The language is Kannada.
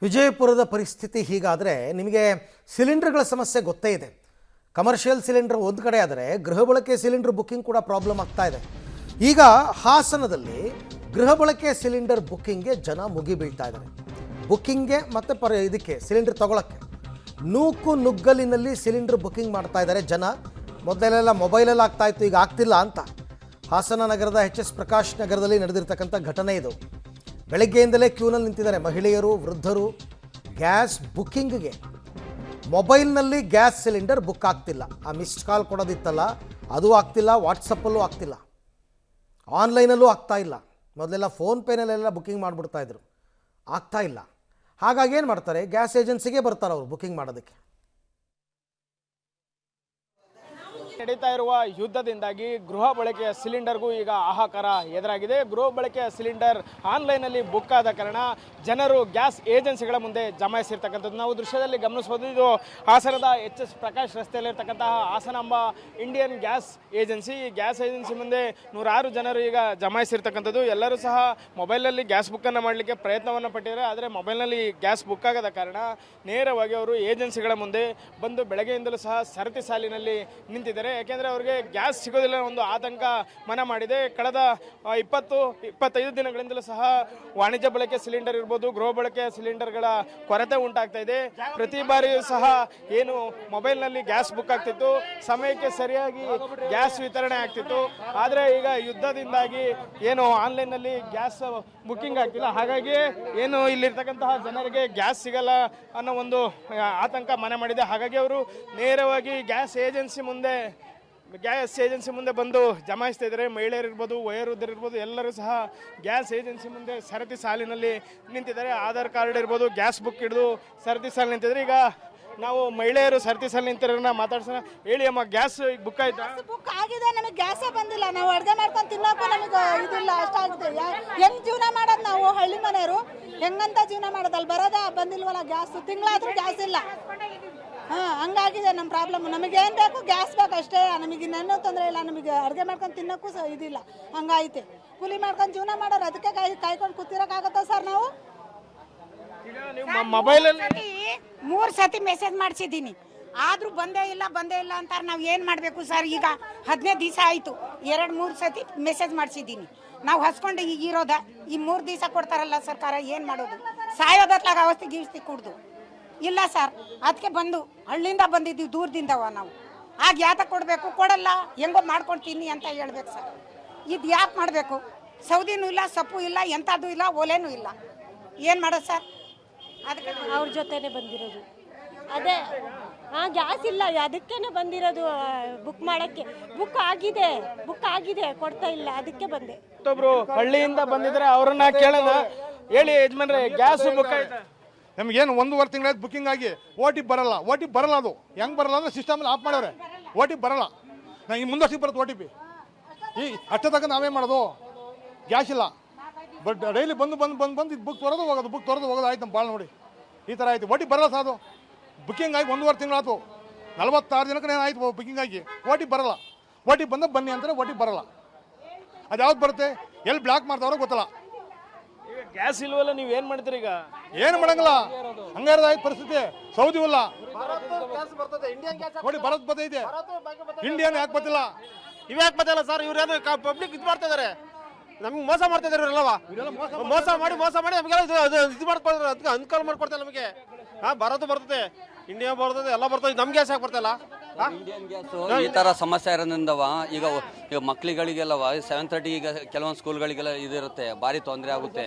ವಿಜಯಪುರದ ಪರಿಸ್ಥಿತಿ ಹೀಗಾದರೆ ನಿಮಗೆ ಸಿಲಿಂಡರ್ಗಳ ಸಮಸ್ಯೆ ಗೊತ್ತೇ ಇದೆ. ಕಮರ್ಷಿಯಲ್ ಸಿಲಿಂಡರ್ ಒಂದು ಕಡೆ ಆದರೆ ಗೃಹ ಬಳಕೆ ಸಿಲಿಂಡರ್ ಬುಕ್ಕಿಂಗ್ ಕೂಡ ಪ್ರಾಬ್ಲಮ್ ಆಗ್ತಾ ಇದೆ. ಈಗ ಹಾಸನದಲ್ಲಿ ಗೃಹ ಬಳಕೆ ಸಿಲಿಂಡರ್ ಬುಕ್ಕಿಂಗ್ಗೆ ಜನ ಮುಗಿ ಬೀಳ್ತಾ ಇದ್ದಾರೆ. ಬುಕ್ಕಿಂಗ್ಗೆ ಮತ್ತು ಇದಕ್ಕೆ ಸಿಲಿಂಡರ್ ತಗೊಳ್ಳೋಕ್ಕೆ ನೂಕು ನುಗ್ಗಲಿನಲ್ಲಿ ಸಿಲಿಂಡರ್ ಬುಕ್ಕಿಂಗ್ ಮಾಡ್ತಾ ಇದ್ದಾರೆ ಜನ. ಮೊದಲೆಲ್ಲ ಮೊಬೈಲಲ್ಲಿ ಆಗ್ತಾಯಿತ್ತು, ಈಗ ಆಗ್ತಿಲ್ಲ ಅಂತ ಹಾಸನ ನಗರದ HS ಪ್ರಕಾಶ್ ನಗರದಲ್ಲಿ ನಡೆದಿರ್ತಕ್ಕಂಥ ಘಟನೆ ಇದು. ಬೆಳಗ್ಗೆಯಿಂದಲೇ ಕ್ಯೂನಲ್ಲಿ ನಿಂತಿದ್ದಾರೆ ಮಹಿಳೆಯರು, ವೃದ್ಧರು. ಗ್ಯಾಸ್ ಬುಕ್ಕಿಂಗ್ಗೆ ಮೊಬೈಲ್ನಲ್ಲಿ ಗ್ಯಾಸ್ ಸಿಲಿಂಡರ್ ಬುಕ್ ಆಗ್ತಿಲ್ಲ. ಆ ಮಿಸ್ಡ್ ಕಾಲ್ ಕೊಡೋದಿತ್ತಲ್ಲ ಅದು ಆಗ್ತಿಲ್ಲ, ವಾಟ್ಸಪ್ಪಲ್ಲೂ ಆಗ್ತಿಲ್ಲ, ಆನ್ಲೈನಲ್ಲೂ ಆಗ್ತಾ ಇಲ್ಲ. ಮೊದಲೆಲ್ಲ ಫೋನ್ಪೇನಲ್ಲೆಲ್ಲ ಬುಕ್ಕಿಂಗ್ ಮಾಡಿಬಿಡ್ತಾಯಿದ್ರು, ಆಗ್ತಾ ಇಲ್ಲ. ಹಾಗಾಗಿ ಏನು ಮಾಡ್ತಾರೆ, ಗ್ಯಾಸ್ ಏಜೆನ್ಸಿಗೆ ಬರ್ತಾರೆ ಅವರು ಬುಕ್ಕಿಂಗ್ ಮಾಡೋದಕ್ಕೆ. ನಡೀತಾ ಇರುವ ಯುದ್ಧದಿಂದಾಗಿ ಗೃಹ ಬಳಕೆಯ ಸಿಲಿಂಡರ್ಗೂ ಈಗ ಹಾಹಾಕಾರ ಎದುರಾಗಿದೆ. ಗೃಹ ಬಳಕೆಯ ಸಿಲಿಂಡರ್ ಆನ್ಲೈನಲ್ಲಿ ಬುಕ್ ಆದ ಕಾರಣ ಜನರು ಗ್ಯಾಸ್ ಏಜೆನ್ಸಿಗಳ ಮುಂದೆ ಜಮಾಯಿಸಿರ್ತಕ್ಕಂಥದ್ದು ನಾವು ದೃಶ್ಯದಲ್ಲಿ ಗಮನಿಸಬಹುದು. ಇದು ಹಾಸನದ HS ಪ್ರಕಾಶ್ ರಸ್ತೆಯಲ್ಲಿರ್ತಕ್ಕಂತಹ ಹಾಸನಾಂಬ ಇಂಡಿಯನ್ ಗ್ಯಾಸ್ ಏಜೆನ್ಸಿ. ಈ ಗ್ಯಾಸ್ ಏಜೆನ್ಸಿ ಮುಂದೆ ನೂರಾರು ಜನರು ಈಗ ಜಮಾಯಿಸಿರ್ತಕ್ಕಂಥದ್ದು. ಎಲ್ಲರೂ ಸಹ ಮೊಬೈಲಲ್ಲಿ ಗ್ಯಾಸ್ ಬುಕ್ಕನ್ನು ಮಾಡಲಿಕ್ಕೆ ಪ್ರಯತ್ನವನ್ನು ಪಟ್ಟಿದ್ದಾರೆ. ಆದರೆ ಮೊಬೈಲ್ನಲ್ಲಿ ಗ್ಯಾಸ್ ಬುಕ್ ಆಗದ ಕಾರಣ ನೇರವಾಗಿ ಅವರು ಏಜೆನ್ಸಿಗಳ ಮುಂದೆ ಬಂದು ಬೆಳಗ್ಗೆಯಿಂದಲೂ ಸಹ ಸರತಿ ಸಾಲಿನಲ್ಲಿ ನಿಂತಿದ್ದಾರೆ. ಯಾಕೆಂದರೆ ಅವರಿಗೆ ಗ್ಯಾಸ್ ಸಿಗೋದಿಲ್ಲ ಒಂದು ಆತಂಕ ಮನ ಮಾಡಿದೆ. ಕಳೆದ 20-25 ದಿನಗಳಿಂದಲೂ ಸಹ ವಾಣಿಜ್ಯ ಬಳಕೆ ಸಿಲಿಂಡರ್ ಇರ್ಬೋದು, ಗೃಹ ಬಳಕೆಯ ಸಿಲಿಂಡರ್ಗಳ ಕೊರತೆ ಉಂಟಾಗ್ತಾ ಇದೆ. ಪ್ರತಿ ಬಾರಿಯೂ ಸಹ ಏನು ಮೊಬೈಲ್ನಲ್ಲಿ ಗ್ಯಾಸ್ ಬುಕ್ ಆಗ್ತಿತ್ತು, ಸಮಯಕ್ಕೆ ಸರಿಯಾಗಿ ಗ್ಯಾಸ್ ವಿತರಣೆ ಆಗ್ತಿತ್ತು. ಆದರೆ ಈಗ ಯುದ್ಧದಿಂದಾಗಿ ಏನು ಆನ್ಲೈನ್ನಲ್ಲಿ ಗ್ಯಾಸ್ ಬುಕ್ಕಿಂಗ್ ಆಗ್ತಿಲ್ಲ. ಹಾಗಾಗಿ ಏನು ಇಲ್ಲಿರ್ತಕ್ಕಂತಹ ಜನರಿಗೆ ಗ್ಯಾಸ್ ಸಿಗಲ್ಲ ಅನ್ನೋ ಒಂದು ಆತಂಕ ಮನೆ ಮಾಡಿದೆ. ಹಾಗಾಗಿ ಅವರು ನೇರವಾಗಿ ಗ್ಯಾಸ್ ಏಜೆನ್ಸಿ ಮುಂದೆ ಬಂದು ಜಮಾಯಿಸ್ತಾ ಇದ್ದಾರೆ. ಮಹಿಳೆಯರಿರ್ಬೋದು, ವಯೋವೃದ್ಧರಿರ್ಬೋದು, ಎಲ್ಲರೂ ಸಹ ಗ್ಯಾಸ್ ಏಜೆನ್ಸಿ ಮುಂದೆ ಸರತಿ ಸಾಲಿನಲ್ಲಿ ನಿಂತಿದ್ದಾರೆ. ಆಧಾರ್ ಕಾರ್ಡ್ ಇರ್ಬೋದು, ಗ್ಯಾಸ್ ಬುಕ್ ಹಿಡಿದು ಸರತಿ ಸಾಲಿನಲ್ಲಿ ನಿಂತಿದ್ದಾರೆ. ಈಗ ನಾವು ಮಹಿಳೆಯರು ಸರತಿ ಸಾಲಿನಲ್ಲಿ ನಿಂತಿರೋರನ್ನ ಮಾತಾಡ್ಸೋಣ. ಹೇಳಿ ಅಮ್ಮ, ಗ್ಯಾಸ್ ಬುಕ್ ಆಯ್ತಾ? ಬುಕ್ ಆಗಿದೆ, ನಮಗೆ ಗ್ಯಾಸೇ ಬಂದಿಲ್ಲ. ನಾವು ಅಡುಗೆ ಮಾಡ್ಕೊಂಡು ತಿನ್ನೋಕ್ಕೂ ನಮಗೆ ಇದಿಲ್ಲ, ಅಷ್ಟಾಗಿದೆ. ಹೆಂಗೆ ಜೀವನ ಮಾಡೋದು ನಾವು ಹಳ್ಳಿ ಮನೆಯವರು? ಹೆಂಗಂತ ಜೀವನ ಮಾಡೋದಲ್ಲ, ಬರೋದ ಬಂದಿಲ್ವಲ್ಲ ಗ್ಯಾಸ್, ತಿಂಗಳಾದ್ರೂ ಗ್ಯಾಸ್ ಇಲ್ಲ. ಹಂಗಾಗಿದೆ ನಮ್ಮ ಪ್ರಾಬ್ಲಮ್. ನಮಗೆ ಏನು ಬೇಕು, ಗ್ಯಾಸ್ ಬೇಕು ಅಷ್ಟೇ. ನಮಗೆ ಇನ್ನೇನೂ ತೊಂದರೆ ಇಲ್ಲ. ನಮಗೆ ಅಡುಗೆ ಮಾಡ್ಕೊಂಡು ತಿನ್ನೋಕ್ಕೂ ಇದಿಲ್ಲ, ಹಂಗಾಯ್ತೆ. ಕೂಲಿ ಮಾಡ್ಕೊಂಡು ಜೀವನ ಮಾಡೋರು, ಅದಕ್ಕೆ ಕಾಯ್ಕೊಂಡು ಕೂತಿರೋಕ್ಕಾಗತ್ತಾ ಸರ್ ನಾವು? ಮೊಬೈಲಲ್ಲಿ 3 ಸತಿ ಮೆಸೇಜ್ ಮಾಡಿಸಿದ್ದೀನಿ, ಆದರೂ ಬಂದೇ ಇಲ್ಲ ಅಂತಾರೆ. ನಾವು ಏನು ಮಾಡಬೇಕು ಸರ್? ಈಗ 15 ದಿವಸ ಆಯಿತು, 2-3 ಸತಿ ಮೆಸೇಜ್ ಮಾಡಿಸಿದ್ದೀನಿ. ನಾವು ಹಸ್ಕೊಂಡು ಈಗ ಇರೋದ ಈ 3 ದಿವಸ ಕೊಡ್ತಾರಲ್ಲ ಸರ್ಕಾರ, ಏನು ಮಾಡೋದು? ಸಾಯೋದತ್ಲಾಗ ಔಷಧಿ ಕುಡ್ದು ಇಲ್ಲ ಸರ್. ಅದಕ್ಕೆ ಬಂದು ಹಳ್ಳಿಯಿಂದ ಬಂದಿದ್ದೀವಿ, ದೂರದಿಂದವ ನಾವು. ಆಗ ಯಾತ ಕೊಡಬೇಕು? ಕೊಡಲ್ಲ, ಹೆಂಗೋ ಮಾಡ್ಕೊಳ್ತೀನಿ ಅಂತ ಹೇಳ್ಬೇಕು ಸರ್. ಇದು ಯಾಕೆ ಮಾಡಬೇಕು? ಸೌದಿನೂ ಇಲ್ಲ, ಸೊಪ್ಪು ಇಲ್ಲ, ಎಂಥದ್ದು ಇಲ್ಲ, ಒಲೆನೂ ಇಲ್ಲ. ಏನು ಮಾಡೋದು ಸರ್? ಅದಕ್ಕೆ ಅವ್ರ ಜೊತೆನೆ ಬಂದಿರೋದು. ಅದೇ ಗ್ಯಾಸ್ ಇಲ್ಲ, ಅದಕ್ಕೇನೆ ಬಂದಿರೋದು. ಬುಕ್ ಮಾಡೋಕ್ಕೆ ಬುಕ್ ಆಗಿದೆ, ಕೊಡ್ತಾ ಇಲ್ಲ, ಅದಕ್ಕೆ ಬಂದೆ. ಮತ್ತೊಬ್ರು ಹಳ್ಳಿಯಿಂದ ಬಂದಿದ್ರೆ ಅವ್ರನ್ನ ಕೇಳೋಣ. ಹೇಳಿ ಯಜಮಾನ್ರೆ, ಗ್ಯಾಸ್ ಬುಕ್ ಆಯ್ತಾ? ನಮಗೇನು 1.5 ತಿಂಗಳಾಯ್ತು ಬುಕ್ಕಿಂಗ್ ಆಗಿ. OTP ಬರಲ್ಲ. ಅದು ಹೆಂಗೆ ಬರಲ್ಲ ಅಂದರೆ ಸಿಸ್ಟಮಲ್ಲಿ ಆಫ್ ಮಾಡವ್ರೆ. OTP ಬರಲ್ಲ. ನಂಗೆ ಮುಂದಷ್ಟು ಬರುತ್ತೆ OTP. ಈ ಅಷ್ಟೇ ತನಕ ನಾವೇ ಮಾಡೋದು, ಗ್ಯಾಸ್ ಇಲ್ಲ. ಬಟ್ ಡೈಲಿ ಬಂದು ಇದು ಬುಕ್ ತೊರೋದು ಹೋಗೋದು ಆಯ್ತು. ನಮ್ಮ ಭಾಳ ನೋಡಿ ಈ ಥರ ಆಯಿತು. OTP ಬರಲ್ಲ ಸರ್. ಅದು ಬುಕ್ಕಿಂಗ್ ಆಗಿ 1.5 ತಿಂಗಳಾಯ್ತು. 46 ದಿನಕ್ಕೆ ಆಯಿತು ಬುಕ್ಕಿಂಗ್ ಆಗಿ. OTP ಬರಲ್ಲ. OTP ಬಂದ ಬನ್ನಿ ಅಂತಾರೆ, OTP ಬರಲ್ಲ. ಅದು ಯಾವ್ದು ಬರುತ್ತೆ, ಎಲ್ಲಿ ಬ್ಲಾಕ್ ಮಾಡ್ತಾವ್ರೋ ಗೊತ್ತಲ್ಲ. ಈಗ ಗ್ಯಾಸ್ ಇಲ್ವಲ್ಲ, ನೀವು ಏನು ಮಾಡ್ತೀರಿ? ಈಗ ಏನು ಮಾಡಂಗಿಲ್ಲ, ಹಂಗಾಯ್ತು ಪರಿಸ್ಥಿತಿ. ಸೌದಿ ಇಲ್ಲ ನೋಡಿ, ಭಾರತ್ ಬರ್ತೈತೆ, ಇಂಡಿಯನ್ ಯಾಕೆ ಬರ್ತಿಲ್ಲ? ಇವ್ಯಾಕೆ ಬರ್ತಿಲ್ಲ ಸರ್? ಇವ್ರು ಏನು ಪಬ್ಲಿಕ್ ಇದು ಮಾಡ್ತಾ ಇದಾರೆ, ನಮ್ಗೆ ಮೋಸ ಮಾಡ್ತಾ ಇದಾರೆ ಇವರೆಲ್ಲವ. ಮೋಸ ಮಾಡಿ ನಮಗೆಲ್ಲ ಇದು ಮಾಡ್ಕೊಳ್ತಾರೆ, ಅದಕ್ಕೆ ಅನುಕೂಲ ಮಾಡ್ಕೊಡ್ತಾರೆ ನಮಗೆ. ಭಾರತ ಬರ್ತದೆ, ಇಂಡಿಯಾ ಬರ್ತದೆ, ಎಲ್ಲ ಬರ್ತದೆ. ನಮ್ಗೆ ಗ್ಯಾಸ್ ಯಾಕೆ ಬರ್ತಿಲ್ಲ? ಇಂಡಿಯನ್ ಗ್ಯಾಸ್ ಈ ತರ ಸಮಸ್ಯೆ ಇರೋದ್ರಿಂದವ ಈಗ ಮಕ್ಕಳಿಗಳಿಗೆಲ್ಲವ 7:30 ಈಗ ಕೆಲವೊಂದು ಸ್ಕೂಲ್ಗಳಿಗೆಲ್ಲ ಇದಿರುತ್ತೆ, ಭಾರಿ ತೊಂದರೆ ಆಗುತ್ತೆ.